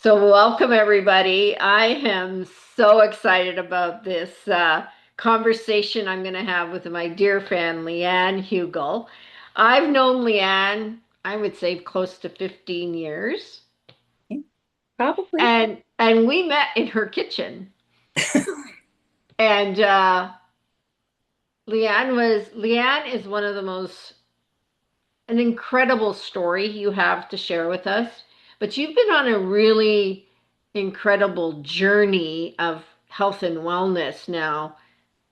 So, welcome everybody. I am so excited about this conversation I'm going to have with my dear friend, Leanne Huegel. I've known Leanne, I would say close to 15 years, Probably. and we met in her kitchen. And Leanne is one of the most an incredible story you have to share with us. But you've been on a really incredible journey of health and wellness now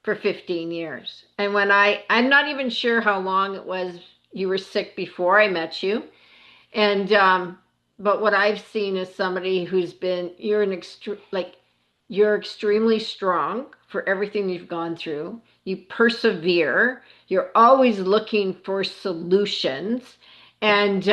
for 15 years. And I'm not even sure how long it was you were sick before I met you. And, but what I've seen is somebody who's been, you're extremely strong for everything you've gone through. You persevere. You're always looking for solutions. And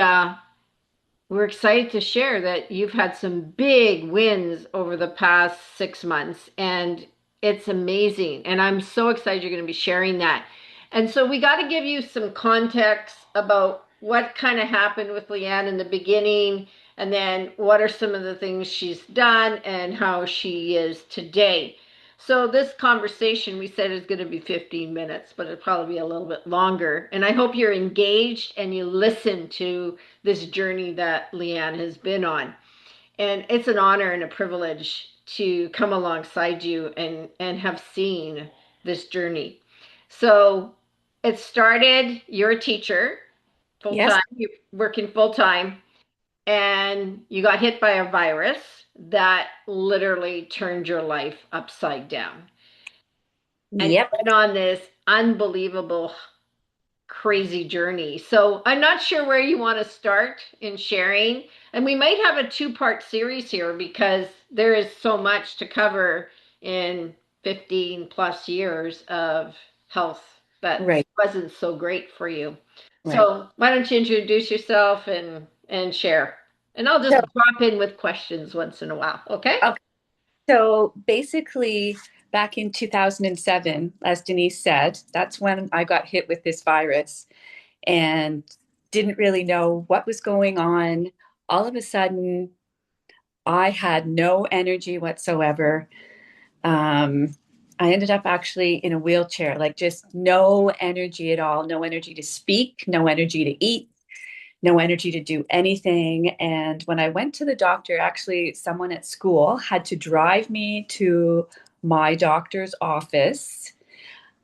we're excited to share that you've had some big wins over the past 6 months. And it's amazing. And I'm so excited you're going to be sharing that. And so we got to give you some context about what kind of happened with Leanne in the beginning, and then what are some of the things she's done and how she is today. So this conversation we said is going to be 15 minutes, but it'll probably be a little bit longer. And I hope you're engaged and you listen to this journey that Leanne has been on. And it's an honor and a privilege to come alongside you and have seen this journey. So it started, you're a teacher full Yes. time, you're working full time, and you got hit by a virus that literally turned your life upside down. And you Yep. went on this unbelievable, crazy journey. So I'm not sure where you want to start in sharing. And we might have a two-part series here because there is so much to cover in 15 plus years of health that Right. wasn't so great for you. Right. So why don't you introduce yourself and share? And I'll just So, drop in with questions once in a while, okay? okay. So basically, back in 2007, as Denise said, that's when I got hit with this virus and didn't really know what was going on. All of a sudden, I had no energy whatsoever. Um, I ended up actually in a wheelchair, like just no energy at all, no energy to speak, no energy to eat, no energy to do anything. And when I went to the doctor, actually, someone at school had to drive me to my doctor's office.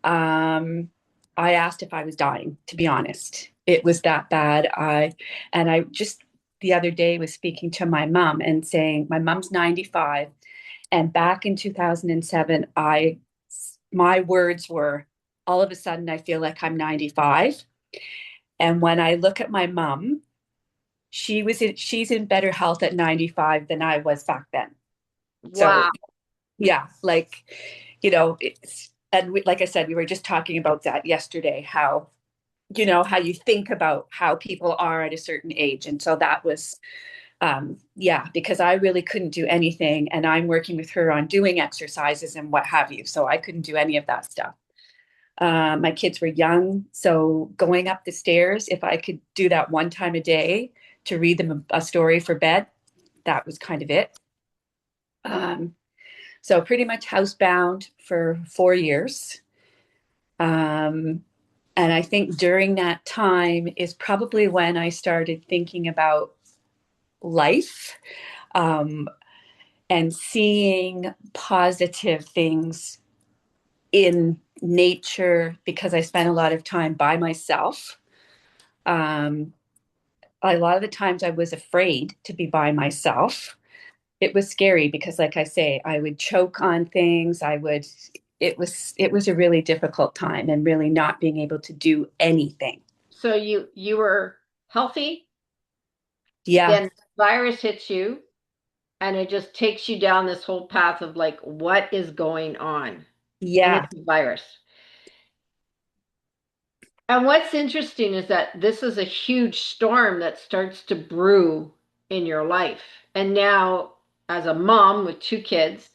I asked if I was dying, to be honest. It was that bad. I just the other day was speaking to my mom and saying, my mom's 95. And back in 2007, my words were, all of a sudden, I feel like I'm 95. And when I look at my mom, she's in better health at 95 than I was back then. So Wow. yeah, like, like I said, we were just talking about that yesterday, how, how you think about how people are at a certain age. And so that was, yeah, because I really couldn't do anything. And I'm working with her on doing exercises and what have you. So I couldn't do any of that stuff. My kids were young, so going up the stairs, if I could do that one time a day to read them a story for bed, that was kind of it. Um, so pretty much housebound for 4 years. Um, and I think during that time is probably when I started thinking about life, um, and seeing positive things in nature because I spent a lot of time by myself. Um, a lot of the times I was afraid to be by myself. It was scary because, like I say, I would choke on things. It was a really difficult time and really not being able to do anything. So you were healthy, Yeah. then the virus hits you, and it just takes you down this whole path of like, what is going on? And Yeah. it's a virus. And what's interesting is that this is a huge storm that starts to brew in your life. And now, as a mom with two kids,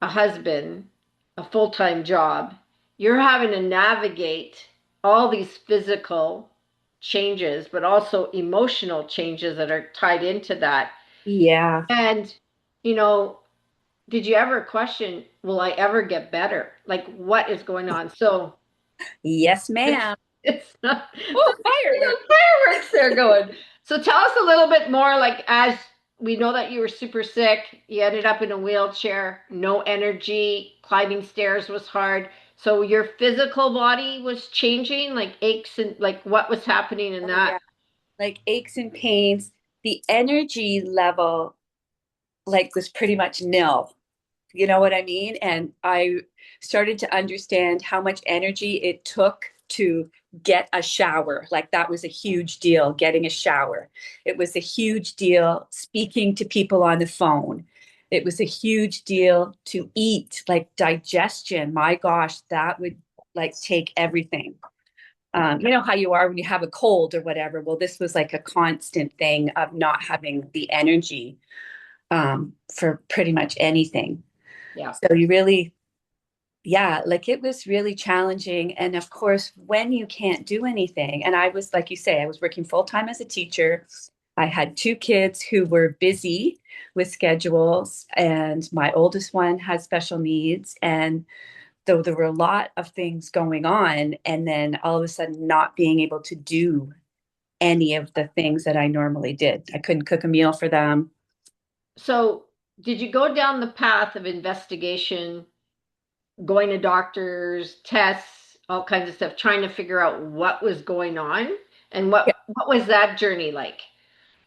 a husband, a full time job, you're having to navigate all these physical changes, but also emotional changes that are tied into that. Yeah. And, you know, did you ever question, will I ever get better? Like, what is going on? So Yes, it's ma'am. it's not Oh, fireworks. fireworks there going. So tell us a little bit more, like as we know that you were super sick, you ended up in a wheelchair, no energy, climbing stairs was hard. So your physical body was changing, like aches and like what was happening in Oh, that? yeah. Like aches and pains. The energy level, like, was pretty much nil. You know what I mean? And I started to understand how much energy it took to get a shower. Like that was a huge deal, getting a shower. It was a huge deal speaking to people on the phone. It was a huge deal to eat, like digestion. My gosh, that would like take everything. You know how you are when you have a cold or whatever. Well, this was like a constant thing of not having the energy for pretty much anything. Yeah. So you really, yeah, like it was really challenging. And of course, when you can't do anything, and I was, like you say, I was working full time as a teacher. I had two kids who were busy with schedules, and my oldest one has special needs. And though there were a lot of things going on, and then all of a sudden not being able to do any of the things that I normally did. I couldn't cook a meal for them. So did you go down the path of investigation, going to doctors, tests, all kinds of stuff, trying to figure out what was going on? And what was that journey like?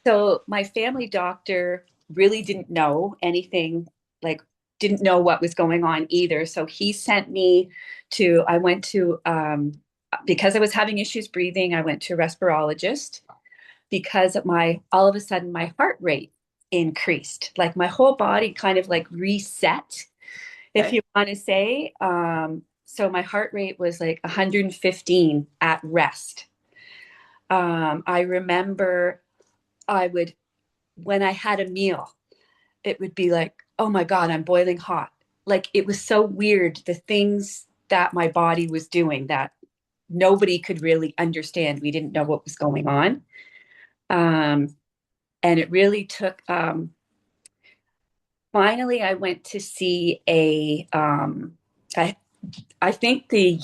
So my family doctor really didn't know anything, like didn't know what was going on either. So he sent me to, I went to, because I was having issues breathing, I went to a respirologist because of my, all of a sudden my heart rate increased. Like my whole body kind of like reset, if Okay. you want to say. So my heart rate was like 115 at rest. I remember I would, when I had a meal, it would be like, oh my God, I'm boiling hot. Like it was so weird, the things that my body was doing that nobody could really understand. We didn't know what was going on. Um, and it really took, finally, I went to see I, I think the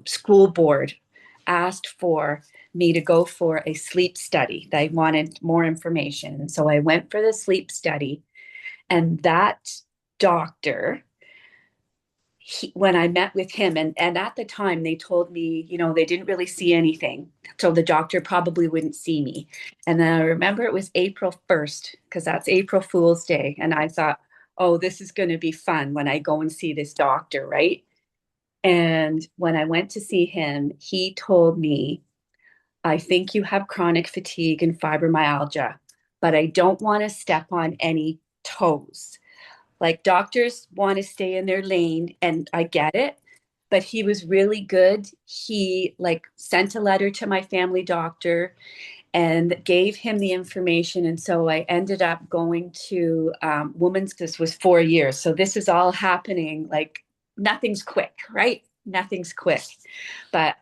school board asked for me to go for a sleep study. They wanted more information. And so I went for the sleep study. And that doctor, when I met with him, and at the time they told me, you know, they didn't really see anything. So the doctor probably wouldn't see me. And then I remember it was April 1st, because that's April Fool's Day. And I thought, oh, this is going to be fun when I go and see this doctor, right? And when I went to see him, he told me, I think you have chronic fatigue and fibromyalgia, but I don't want to step on any toes. Like doctors want to stay in their lane, and I get it, but he was really good. He like sent a letter to my family doctor and gave him the information. And so I ended up going to women's, this was 4 years. So this is all happening like nothing's quick, right? Nothing's quick. But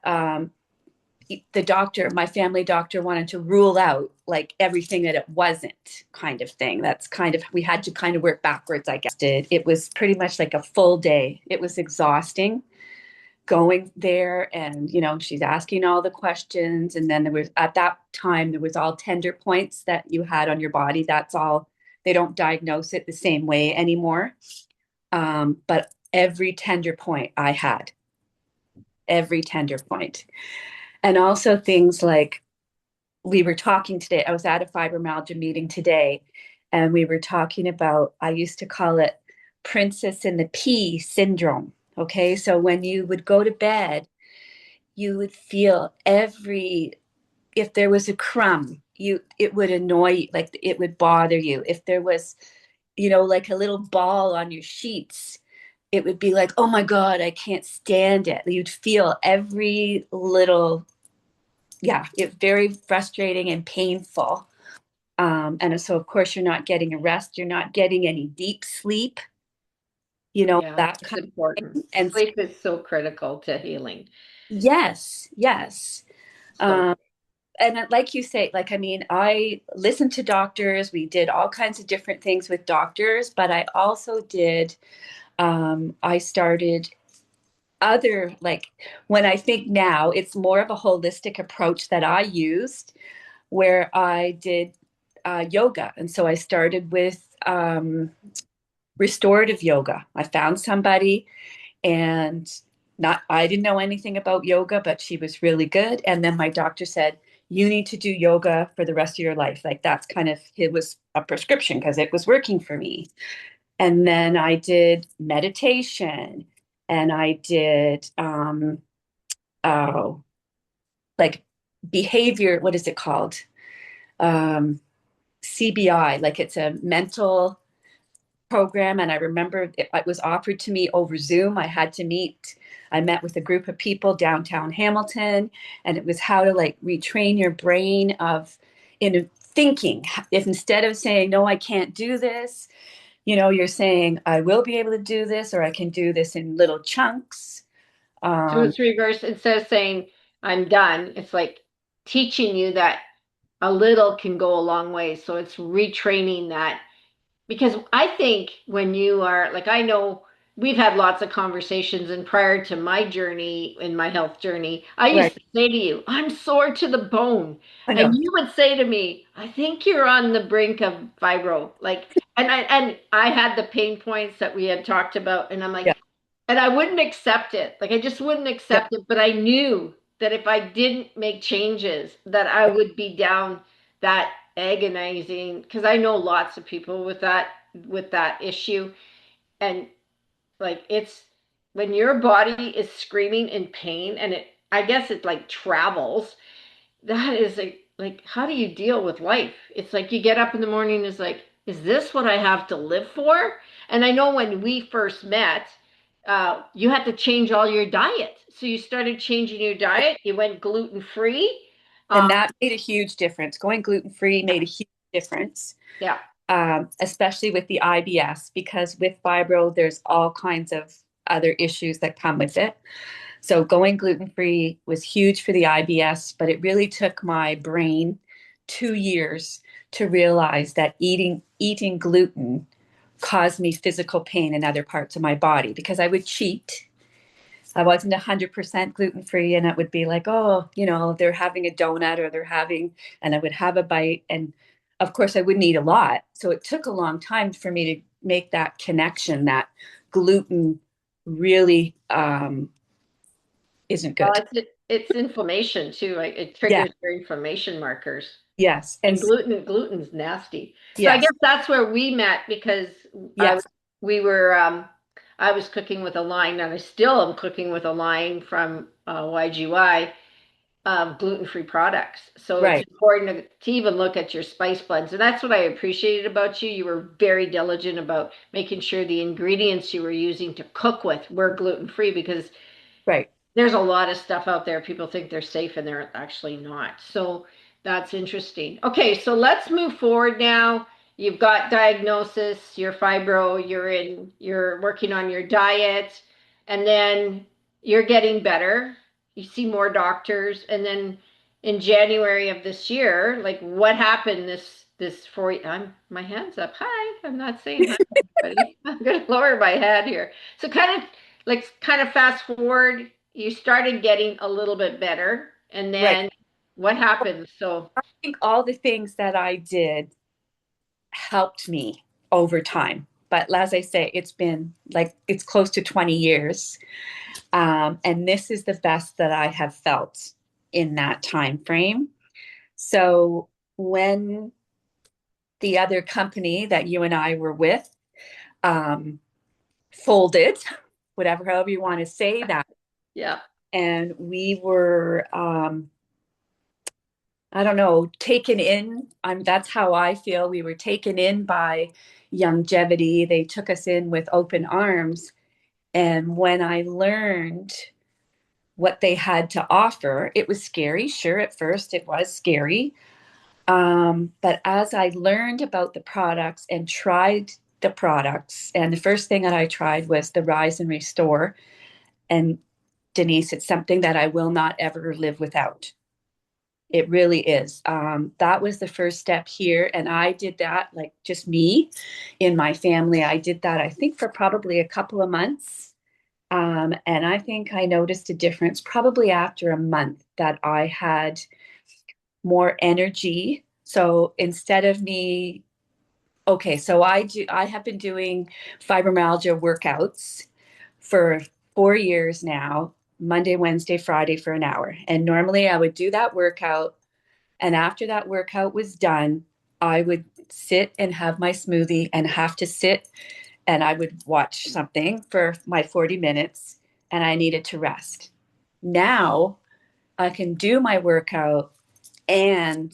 the doctor, my family doctor, wanted to rule out like everything that it wasn't, kind of thing. That's kind of, we had to kind of work backwards, I guess. It was pretty much like a full day. It was exhausting going there, and you know, she's asking all the questions, and then there was, at that time, there was all tender points that you had on your body. That's all. They don't diagnose it the same way anymore. But every tender point I had, every tender point. And also things like, we were talking today, I was at a fibromyalgia meeting today, and we were talking about, I used to call it princess in the pea syndrome. Okay. So when you would go to bed, you would feel every, if there was a crumb, it would annoy you, like it would bother you. If there was, you know, like a little ball on your sheets, it would be like, oh my God, I can't stand it. You'd feel every little, yeah, it's very frustrating and painful. And so, of course, you're not getting a rest. You're not getting any deep sleep, you know, Yeah, that it's kind of important. thing. And Sleep is so critical to healing. yes, yes. So Um, and like you say, like, I mean, I listened to doctors. We did all kinds of different things with doctors, but I also did, I started other, like, when I think now, it's more of a holistic approach that I used where I did yoga. And so I started with restorative yoga. I found somebody and not I didn't know anything about yoga, but she was really good. And then my doctor said, you need to do yoga for the rest of your life. Like that's kind of it was a prescription because it was working for me. And then I did meditation and I did oh like behavior, what is it called? Um CBI, like it's a mental program. And I remember it was offered to me over Zoom. I met with a group of people downtown Hamilton, and it was how to like retrain your brain of in thinking. If instead of saying, no, I can't do this, you're saying, I will be able to do this, or I can do this in little chunks. So Um, it's reverse. Instead of saying I'm done, it's like teaching you that a little can go a long way. So it's retraining that. Because I think when you are, like, I know we've had lots of conversations, and prior to my journey, in my health journey, I used right. to say to you, I'm sore to the bone. I And know. you would say to me, I think you're on the brink of fibro. Like, and I had the pain points that we had talked about, and I'm like, Yeah. and I wouldn't accept it. Like, I just wouldn't Yeah. accept it. But I knew that if I didn't make changes, that I would be down that agonizing, because I know lots of people with that issue. And like, it's when your body is screaming in pain, and it, I guess it like travels. That is like, how do you deal with life? It's like you get up in the morning, is like, is this what I have to live for? And I know when we first met, you had to change all your diet. So you started changing your diet. You went gluten free. And that made a huge difference. Going gluten free made a huge difference. Yeah. Especially with the IBS, because with fibro, there's all kinds of other issues that come with it. So going gluten free was huge for the IBS, but it really took my brain 2 years to realize that eating gluten caused me physical pain in other parts of my body because I would cheat. I wasn't 100% gluten free, and it would be like, oh, they're having a donut or and I would have a bite. And of course, I wouldn't eat a lot. So it took a long time for me to make that connection that gluten really isn't Well, good. it's inflammation too. Like, it Yeah. triggers your inflammation markers. Yes. And And gluten's nasty. So I guess yes. that's where we met, because I Yes. we were I was cooking with a line, and I still am cooking with a line from YGY of gluten-free products. So it's Right. important to even look at your spice blends. And that's what I appreciated about you. You were very diligent about making sure the ingredients you were using to cook with were gluten-free, because Right. there's a lot of stuff out there. People think they're safe, and they're actually not. So that's interesting. Okay, so let's move forward now. You've got diagnosis, you're fibro, you're working on your diet, and then you're getting better. You see more doctors, and then in January of this year, like, what happened this for you? My hands up. Hi, I'm not saying hi, everybody. I'm gonna lower my head here. So kind of fast forward, you started getting a little bit better, and Right. then what happened? So I think all the things that I did helped me over time. But as I say, it's been like it's close to 20 years. And this is the best that I have felt in that time frame. So when the other company that you and I were with um, folded, whatever, however you want to say that, yeah. and we were, I don't know, taken in. That's how I feel. We were taken in by longevity. They took us in with open arms. And when I learned what they had to offer, it was scary. Sure, at first it was scary. But as I learned about the products and tried the products, and the first thing that I tried was the Rise and Restore. And Denise, it's something that I will not ever live without. It really is. That was the first step here. And I did that, like just me in my family. I did that, I think, for probably a couple of months. And I think I noticed a difference probably after a month that I had more energy. So instead of me, okay, so I have been doing fibromyalgia workouts for 4 years now, Monday, Wednesday, Friday for an hour. And normally I would do that workout. And after that workout was done, I would sit and have my smoothie and have to sit and I would watch something for my 40 minutes and I needed to rest. Now I can do my workout and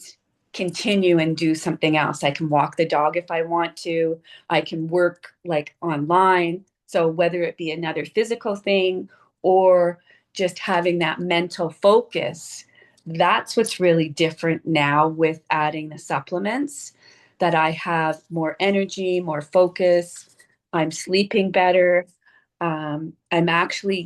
continue and do something else. I can walk the dog if I want to. I can work like online. So whether it be another physical thing or just having that mental focus, that's what's really different now with adding the supplements, that I have more energy, more focus. I'm sleeping better. I'm actually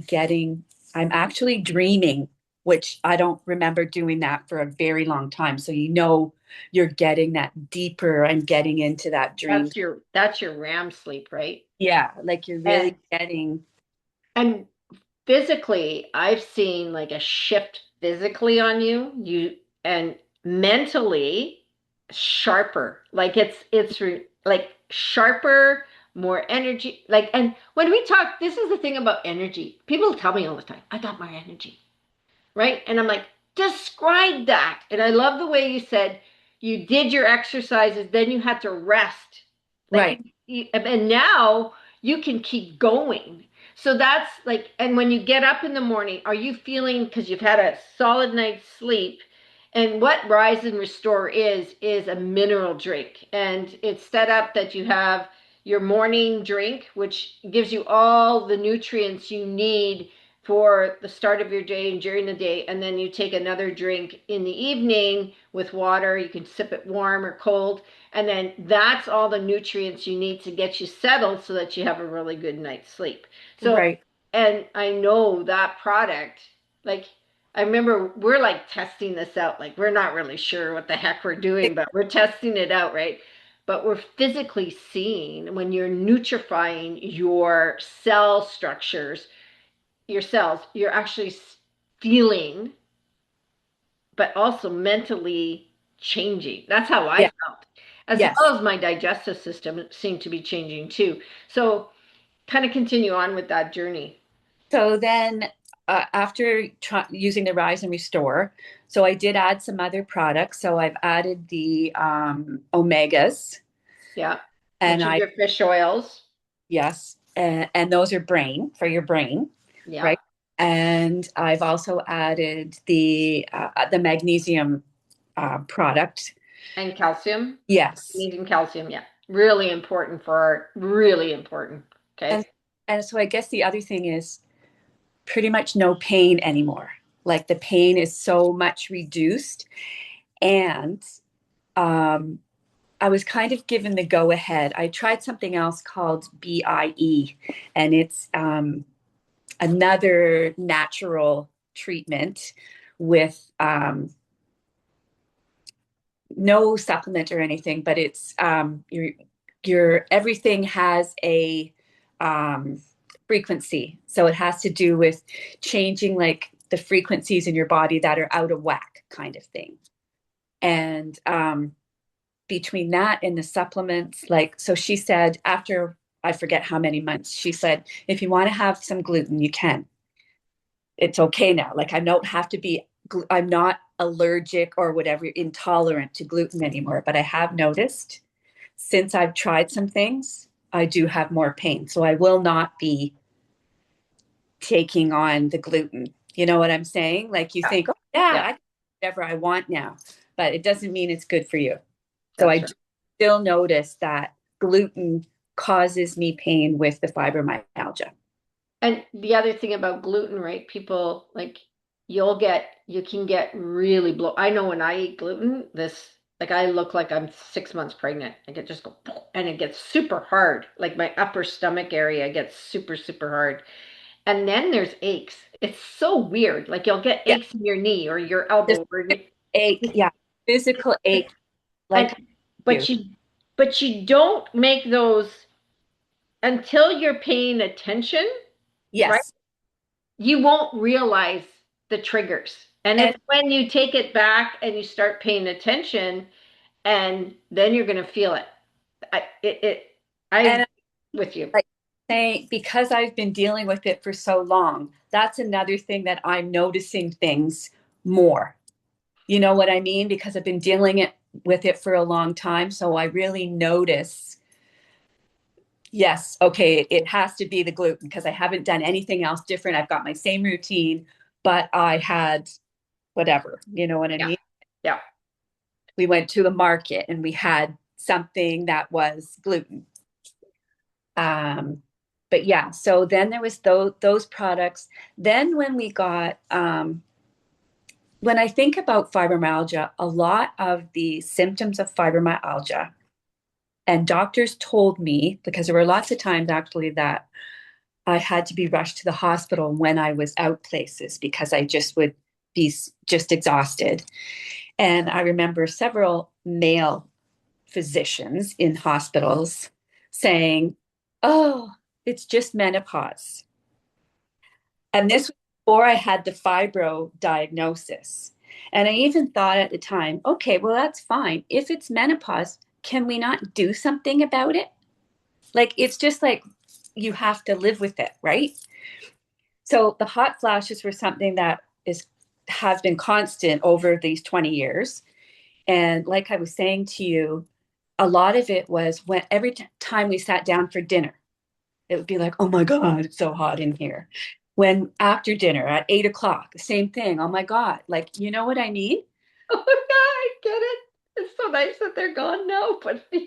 dreaming, which I don't remember doing that for a very long time. So you're getting that deeper and getting into that dream. That's your RAM sleep, right? Yeah, like you're really And getting. and physically, I've seen like a shift physically on you. And mentally sharper. Like like sharper, more energy. Like, and when we talk, this is the thing about energy. People tell me all the time, I got my energy, right? And I'm like, describe that. And I love the way you said you did your exercises, then you had to rest. Like, Right. and now you can keep going. So that's like, and when you get up in the morning, are you feeling, because you've had a solid night's sleep? And what Rise and Restore is a mineral drink. And it's set up that you have your morning drink, which gives you all the nutrients you need for the start of your day and during the day, and then you take another drink in the evening with water. You can sip it warm or cold, and then that's all the nutrients you need to get you settled so that you have a really good night's sleep. So, Right. and I know that product, like, I remember we're like testing this out, like we're not really sure what the heck we're doing, but we're testing it out, right? But we're physically seeing when you're nutrifying your cell structures, your cells, you're actually feeling, but also mentally changing. That's how I Yeah. felt, as Yes. well as my digestive system seemed to be changing too. So, kind of continue on with that journey. So then after using the Rise and Restore, so I did add some other products. So I've added the omegas Yeah. and Which is I, your fish oils. yes, and those are brain for your brain, Yeah. right? And I've also added the magnesium product. And calcium. Yes. Magnesium, calcium. Yeah. Really important really important. And Okay. and so I guess the other thing is pretty much no pain anymore. Like the pain is so much reduced. And um, I was kind of given the go ahead. I tried something else called BIE, and it's another natural treatment with no supplement or anything, but it's your everything has a um, frequency, so it has to do with changing like the frequencies in your body that are out of whack, kind of thing. And between that and the supplements, like so, she said after I forget how many months, she said if you want to have some gluten, you can. It's okay now. Like I don't have to be. I'm not allergic or whatever intolerant to gluten anymore, but I have noticed since I've tried some things, I do have more pain. So I will not be taking on the gluten. You know what I'm saying? Like you Yeah. think, oh, yeah, Yeah. I can do whatever I want now, but it doesn't mean it's good for you. So I That's right. do still notice that gluten causes me pain with the fibromyalgia. And the other thing about gluten, right? People like you can get really blow. I know when I eat gluten, like I look like I'm 6 months pregnant. Like it just go and it gets super hard. Like my upper stomach area gets super, super hard. And then there's aches. It's so weird. Like you'll get Yeah, aches in your knee or your just elbow ache, yeah, physical ache, like And you. but you don't make those until you're paying attention, right? Yes. You won't realize the triggers. And And it's when you take it back and you start paying attention, and then you're going to feel it. I'm and with you. like saying because I've been dealing with it for so long, that's another thing that I'm noticing things more. You know what I mean? Because I've been dealing with it for a long time, so I really notice, yes, okay, it has to be the gluten because I haven't done anything else different. I've got my same routine, but I had whatever, you know what I Yeah. mean? Yeah. We went to the market and we had something that was gluten. Um, but yeah, so then there was those products. Then when I think about fibromyalgia, a lot of the symptoms of fibromyalgia, and doctors told me, because there were lots of times actually that I had to be rushed to the hospital when I was out places because I just would be just exhausted. And I remember several male physicians in hospitals saying, "Oh, it's just menopause." And this was before I had the fibro diagnosis. And I even thought at the time, okay, well, that's fine. If it's menopause, can we not do something about it? Like, it's just like you have to live with it, right? So the hot flashes were something that is have been constant over these 20 years. And like I was saying to you, a lot of it was when every time we sat down for dinner, it would be like, oh my God, it's so hot in here. When after dinner at 8 o'clock, the same thing. Oh my God. Like, you know what I mean? Oh, yeah, I get it. It's so nice that they're gone now, but yes,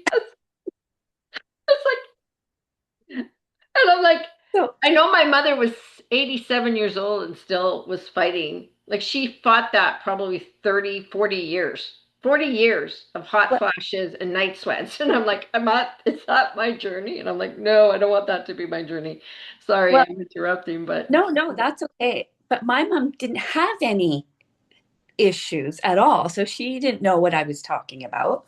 it's like, and I'm like, So, I know my mother was 87 years old and still was fighting. Like she fought that probably 30, 40 years. 40 years of hot but, flashes and night sweats. And I'm like, it's not my journey. And I'm like, no, I don't want that to be my journey. Sorry, well, I'm interrupting, but no, that's okay. But my mom didn't have any issues at all. So she didn't know what I was talking about.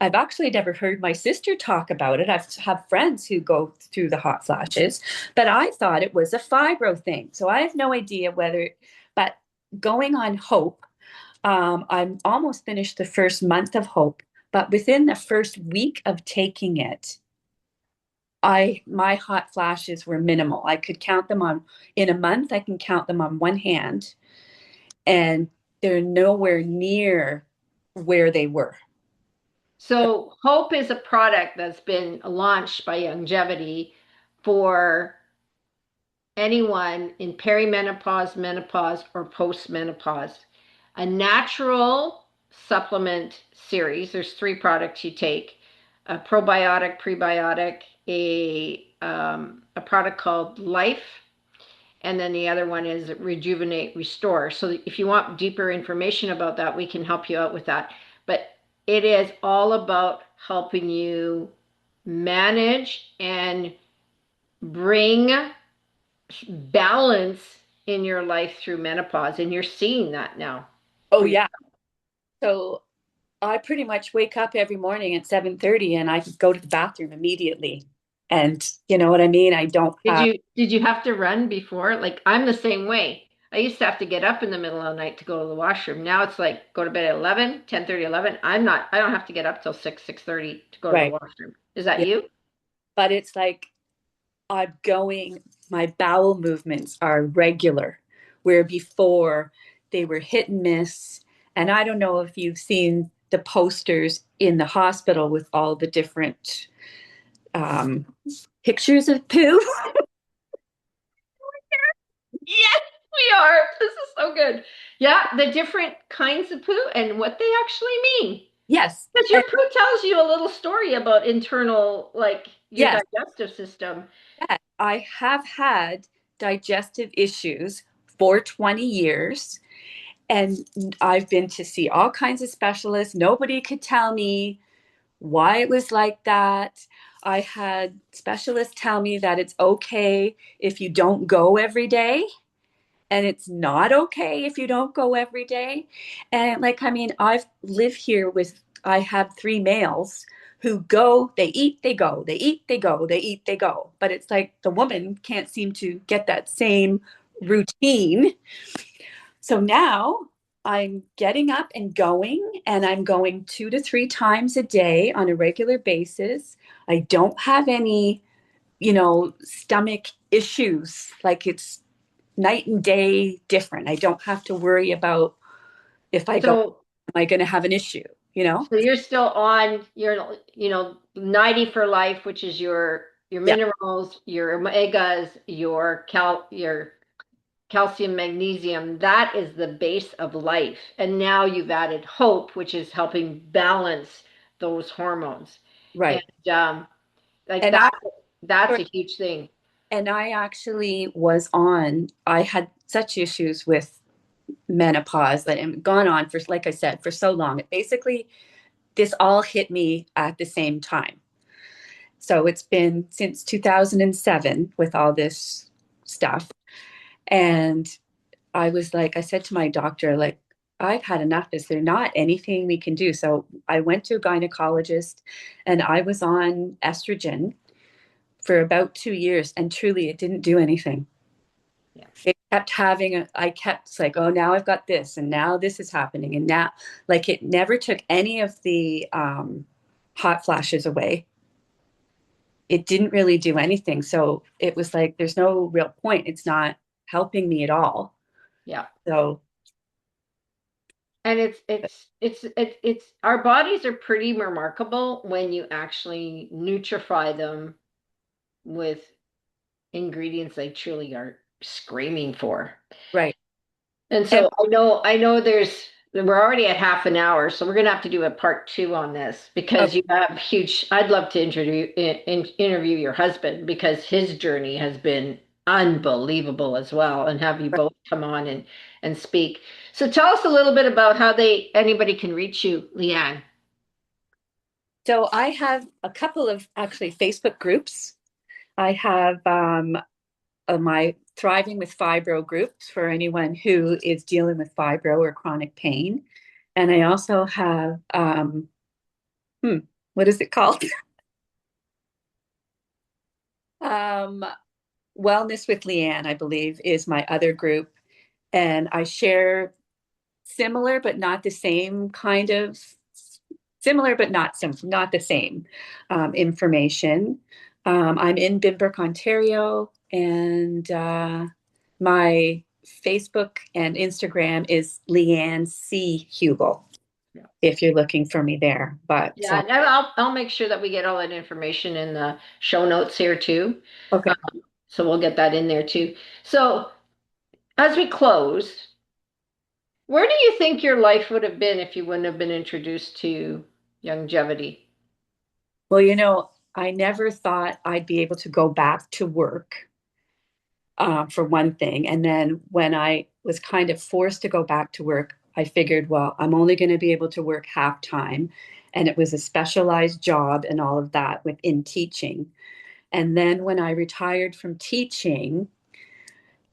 I've actually never heard my sister talk about it. I've have friends who go through the hot flashes, but I thought it was a fibro thing. So I have no idea whether, but going on Hope, I'm almost finished the first month of Hope, but within the first week of taking it, I my hot flashes were minimal. I could count them on in a month, I can count them on one hand, and they're nowhere near where they were. so Hope is a product that's been launched by Longevity for anyone in perimenopause, menopause, or postmenopause. A natural supplement series. There's three products you take: a probiotic, prebiotic, a product called Life, and then the other one is Rejuvenate, Restore. So if you want deeper information about that, we can help you out with that. But it is all about helping you manage and bring balance in your life through menopause, and you're seeing that now Oh for you. yeah. So I pretty much wake up every morning at 7:30 and I go to the bathroom immediately. And you know what I mean? I don't did have you did you have to run before? Like I'm the same way. I used to have to get up in the middle of the night to go to the washroom. Now it's like go to bed at 11, 10:30, 11. I don't have to get up till 6, 6:30 to go to the right. washroom. Is that Yeah. you? But it's like I'm going, my bowel movements are regular, where before they were hit and miss. And I don't know if you've seen the posters in the hospital with all the different um, pictures of poo. Yes, we are. This is so good. Yeah, the different kinds of poo and what they actually mean. Yes. Because And your poo tells you a little story about internal, like your yes, digestive system. yes, I have had digestive issues for 20 years. And I've been to see all kinds of specialists. Nobody could tell me why it was like that. I had specialists tell me that it's okay if you don't go every day. and it's not okay if you don't go every day. And like, I mean, I've lived here with, I have three males who go, they eat, they go, they eat, they go, they eat, they go. But it's like the woman can't seem to get that same routine. So now I'm getting up and going, and I'm going 2 to 3 times a day on a regular basis. I don't have any, stomach issues. Like it's night and day different. I don't have to worry about if I go, So am I going to have an issue, you know? so you're still on your 90 for life, which is your Yeah, minerals, your omegas, your calcium, magnesium. That is the base of life. And now you've added hope, which is helping balance those hormones. And right. like And I that's a huge thing. and I actually was on, I had such issues with menopause that had gone on for, like I said, for so long. It basically, this all hit me at the same time. So it's been since 2007 with all this stuff. And I was like, I said to my doctor, like, I've had enough. Is there not anything we can do? So I went to a gynecologist and I was on estrogen for about 2 years, and truly it didn't do anything. Yeah. It kept having I kept it's like, oh, now I've got this, and now this is happening. And now, like, it never took any of the hot flashes away. It didn't really do anything. So it was like, there's no real point. It's not helping me at all. Yeah. So, And it's our bodies are pretty remarkable when you actually nutrify them with ingredients they truly are screaming for. right. And And so I know we're already at half an hour, so we're gonna have to do a part two on this because okay, you have huge. I'd love to interview your husband because his journey has been unbelievable as well, and have you both come on and speak. So tell us a little bit about how they anybody can reach you, Leanne. so I have a couple of actually Facebook groups. I have my Thriving with Fibro groups for anyone who is dealing with fibro or chronic pain. And I also have, hmm, what is it called? um, Wellness with Leanne, I believe, is my other group. And I share similar but not the same kind of similar but not the same information. I'm in Binbrook, Ontario, and my Facebook and Instagram is Leanne C. Huegel, Yeah. if you're looking for me there. But Yeah, and I'll make sure that we get all that information in the show notes here too. okay. So we'll get that in there too. So as we close, where do you think your life would have been if you wouldn't have been introduced to longevity? Well, I never thought I'd be able to go back to work, for one thing. And then when I was kind of forced to go back to work, I figured, well, I'm only going to be able to work half time. And it was a specialized job and all of that within teaching. And then when I retired from teaching,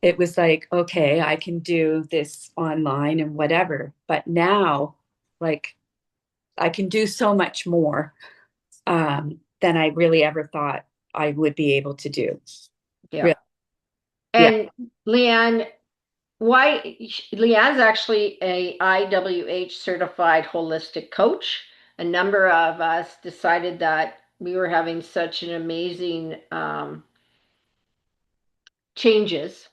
it was like, okay, I can do this online and whatever. But now, like, I can do so much more than I really ever thought I would be able to do. Yeah. Really. Yeah. And Leanne, why Leanne's actually a IWH certified holistic coach. A number of us decided that we were having such an amazing changes,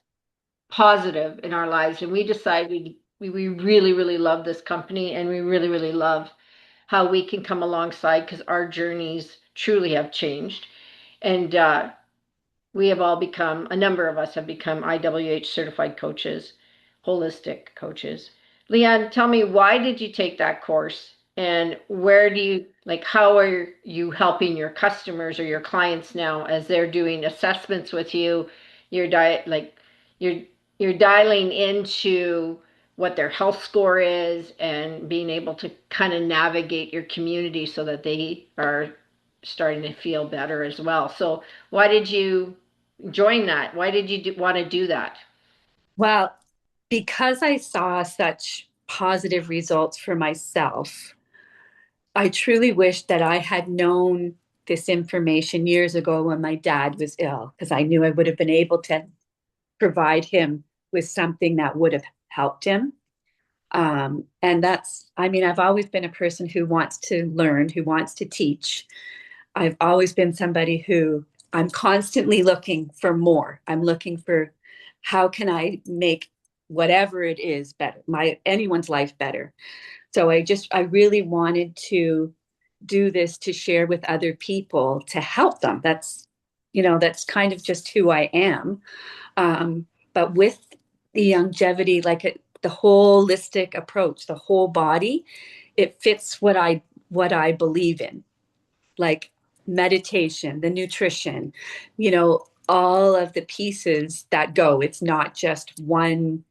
positive in our lives, and we decided we really really love this company, and we really really love how we can come alongside because our journeys truly have changed, and we have all become, a number of us have become IWH certified coaches, holistic coaches. Leanne, tell me, why did you take that course? And where do you, like, how are you helping your customers or your clients now as they're doing assessments with you? You're you're you're dialing into what their health score is and being able to kind of navigate your community so that they are starting to feel better as well. So why did you join that? Why did you want to do that? Wow. because I saw such positive results for myself, I truly wish that I had known this information years ago when my dad was ill, because I knew I would have been able to provide him with something that would have helped him. And that's, I mean, I've always been a person who wants to learn, who wants to teach. I've always been somebody who I'm constantly looking for more. I'm looking for how can I make whatever it is better, my anyone's life better. So I really wanted to do this to share with other people to help them. That's kind of just who I am. But with the longevity, the holistic approach, the whole body, it fits what I believe in, like meditation, the nutrition, all of the pieces that go. It's not just one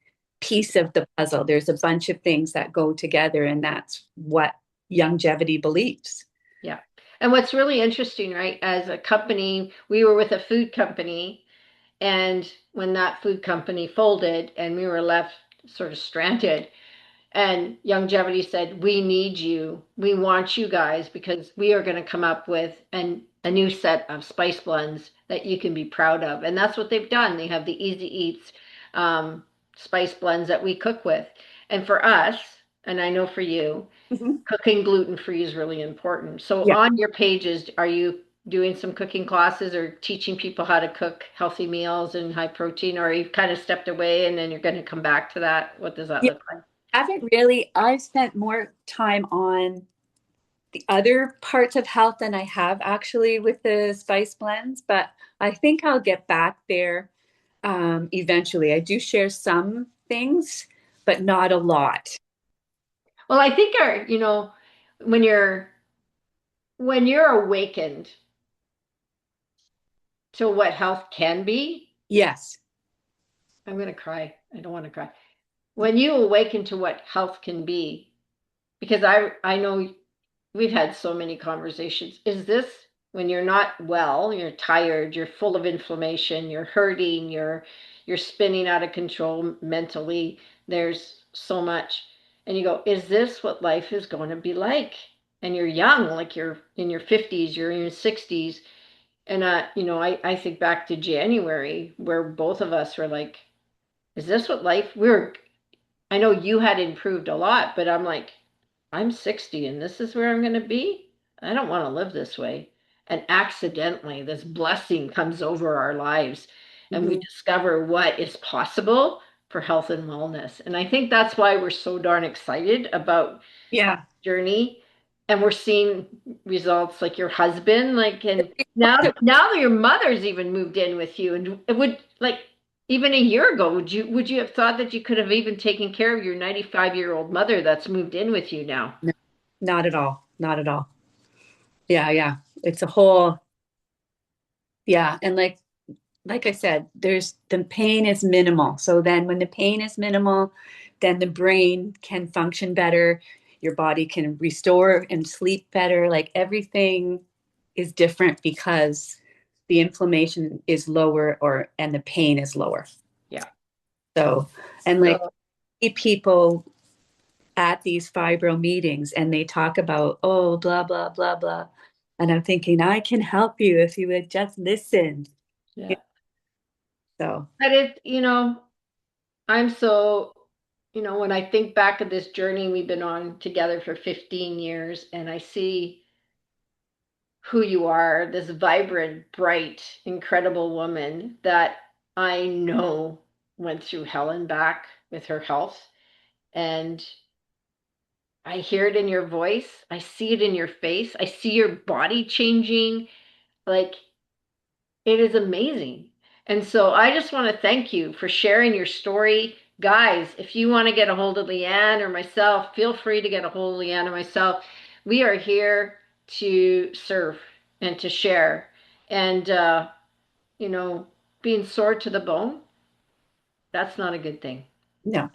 piece of the puzzle. There's a bunch of things that go together, and that's what longevity believes. Yeah. And what's really interesting, right? As a company, we were with a food company, and when that food company folded and we were left sort of stranded, and Longevity said, "We need you. We want you guys because we are going to come up with a new set of spice blends that you can be proud of." And that's what they've done. They have the Easy Eats um, spice blends that we cook with. And for us, and I know for you, Mhm. cooking gluten free is really important. So Yeah. on your pages, are you doing some cooking classes or teaching people how to cook healthy meals and high protein, or are you kind of stepped away and then you're going to come back to that? What does that Yeah. look like? Haven't really, I've spent more time on the other parts of health than I have actually with the spice blends, but I think I'll get back there eventually. I do share some things, but not a lot. Well, I think when you're awakened to what health can be, Yes. I'm going to cry. I don't want to cry. When you awaken to what health can be, because I know we've had so many conversations. Is this when you're not well, you're tired, you're full of inflammation, you're hurting, you're spinning out of control mentally. There's so much. And you go, is this what life is going to be like? And you're young, like you're in your 50s, you're in your 60s. And I think back to January where both of us were like, is this what life we're I know you had improved a lot, but I'm like, I'm 60 and this is where I'm going to be. I don't want to live this way. And accidentally, this blessing comes over our lives and we Mhm. discover what is possible for health and wellness. And I think that's why we're so darn excited about Yeah. journey. And we're seeing results like your husband, like, and now that your mother's even moved in with you, and it would like even a year ago, would you have thought that you could have even taken care of your 95-year-old mother that's moved in with you now? No, not at all. Not at all. Yeah, yeah. It's a whole, yeah. And like I said, there's the pain is minimal. So then when the pain is minimal, then the brain can function better, your body can restore and sleep better. Like everything is different because the inflammation is lower or and the pain is lower. Yeah. So, and like So people at these fibro meetings and they talk about, oh, blah, blah, blah, blah. And I'm thinking, I can help you if you would just listen. yeah. So, But I'm so, when I think back of this journey we've been on together for 15 years and I see who you are, this vibrant, bright, incredible woman that I know went through hell and back with her health. And I hear it in your voice. I see it in your face. I see your body changing. Like it is amazing. And so I just want to thank you for sharing your story. Guys, if you want to get a hold of Leanne or myself, feel free to get a hold of Leanne or myself. We are here to serve and to share. And, you know, being sore to the bone, that's not a good thing. no.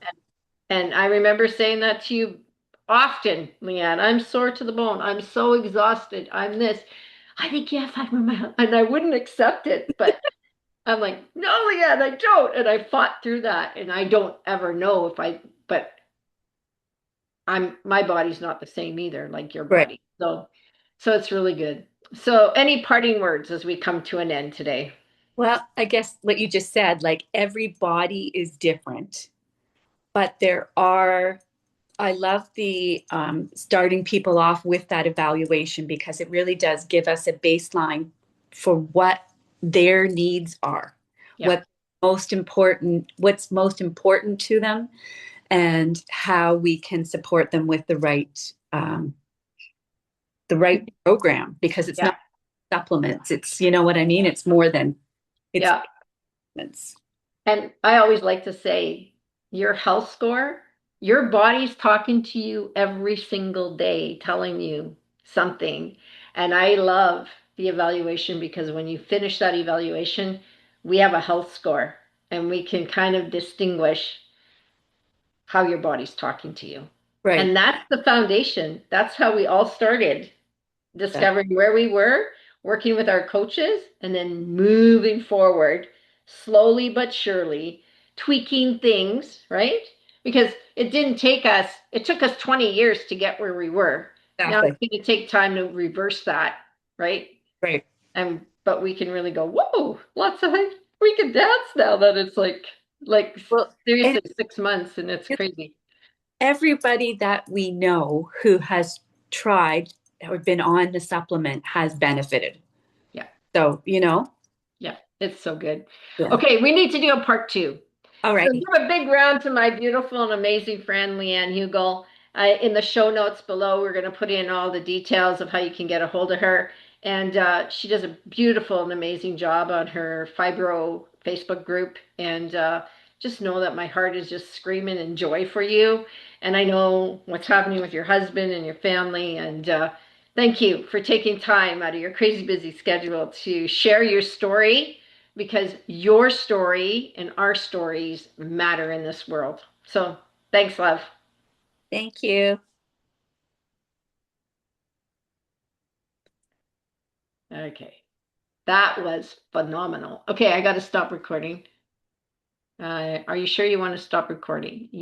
And I remember saying that to you often, Leanne. I'm sore to the bone. I'm so exhausted. I'm this. I think you have fibromyalgia. And I wouldn't accept it, but I'm like, no, Leanne, I don't. And I fought through that. And I don't ever know if but my body's not the same either, like your Right. body. So it's really good. So any parting words as we come to an end today? Well, I guess what you just said, like every body is different, but I love the starting people off with that evaluation because it really does give us a baseline for what their needs are, Yeah. what what's most important to them, and how we can support them with the right program because it's Yeah. not supplements. It's, you know what I mean? It's more than it's Yeah. supplements. And I always like to say your health score, your body's talking to you every single day, telling you something. And I love the evaluation because when you finish that evaluation, we have a health score and we can kind of distinguish how your body's talking to you. Right. And that's the foundation. That's how we all started That, discovering where we were, working with our coaches, and then moving forward slowly but surely, tweaking things, right? Because it took us 20 years to get where we were. Now exactly. it's going to take time to reverse that, right? Right. But we can really go, whoa, we can dance now that it's like Well, and seriously 6 months and it's crazy. everybody that we know who has tried or been on the supplement has benefited. Yeah. So, Yeah, it's so good. yeah. Okay, we need to do a part two. All So righty. give a big round to my beautiful and amazing friend Leanne Huegel. In the show notes below, we're going to put in all the details of how you can get a hold of her. And she does a beautiful and amazing job on her Fibro Facebook group. And just know that my heart is just screaming in joy for you. And I know what's happening with your husband and your family. And thank you for taking time out of your crazy busy schedule to share your story because your story and our stories matter in this world. So thanks, love. Thank you. Okay. That was phenomenal. Okay, I got to stop recording. Are you sure you want to stop recording?